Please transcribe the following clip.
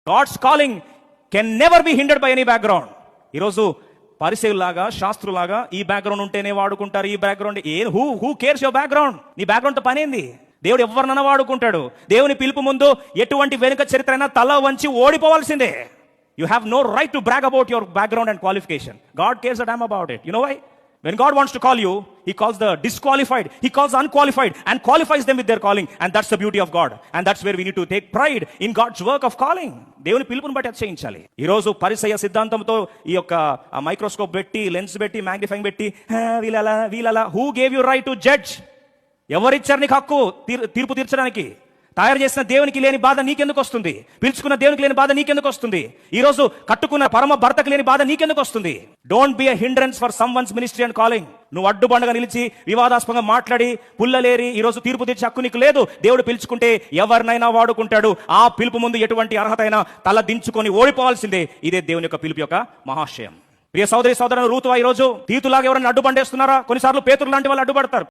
God's calling can never be hindered by any background. ఈరోజు పరిచయులాగా శాస్త్రులాగా ఈ బ్యాక్గ్రౌండ్ ఉంటేనే వాడుకుంటారు. ఈ background who cares your background? నీ బ్యాక్గ్రౌండ్ తో పనేంది? దేవుడు ఎవరినైనా వాడుకుంటాడు. దేవుని పిలుపు ముందు ఎటువంటి వెనుక చరిత్ర అయినా తల వంచి ఓడిపోవాల్సిందే. You have no right to brag about your background and qualification. God cares a damn about it. You know why? When God wants to call you, He calls the disqualified, He calls the unqualified and qualifies them with their calling. And that's the beauty of God. And that's where we need to take pride in God's work of calling. దేవుని పిలుపుని బట్టి అది చేయించాలి. ఈరోజు పరిసయ సిద్ధాంతంతో ఈ యొక్క microscope పెట్టి, లెన్స్ పెట్టి, మ్యాగ్నిఫైంగ్ పెట్టి, వీళ్ళలా who gave you right to judge? ఎవరిచ్చారు నీకు హక్కు తీర్పు తీర్చడానికి? తయారు చేసిన దేవునికి లేని బాధ నీకెందుకు వస్తుంది? పిలుచుకున్న దేవునికి లేని బాధ నీకెందుకు వస్తుంది? ఈ రోజు కట్టుకున్న పరమ భర్తకు లేని బాధ నీకెందుకు వస్తుంది? Don't be a hindrance for some once ministry and calling. నువ్వు అడ్డుబండగా నిలిచి వివాదాస్పదంగా మాట్లాడి పుల్లలేరి ఈ రోజు తీర్పు తీర్చే హక్కు నీకు లేదు. దేవుడు పిలుచుకుంటే ఎవరినైనా వాడుకుంటాడు. ఆ పిలుపు ముందు ఎటువంటి అర్హత అయినా తల దించుకొని ఓడిపోవాల్సిందే. ఇదే దేవుని యొక్క పిలుపు యొక్క మహాశయం. ప్రియ సోదరి సోదరులు, రూతువా ఈ రోజు తీతులాగా ఎవరైనా అడ్డుబండేస్తున్నారా? కొన్నిసార్లు పేతురు లాంటి వాళ్ళు అడ్డుపడతారు.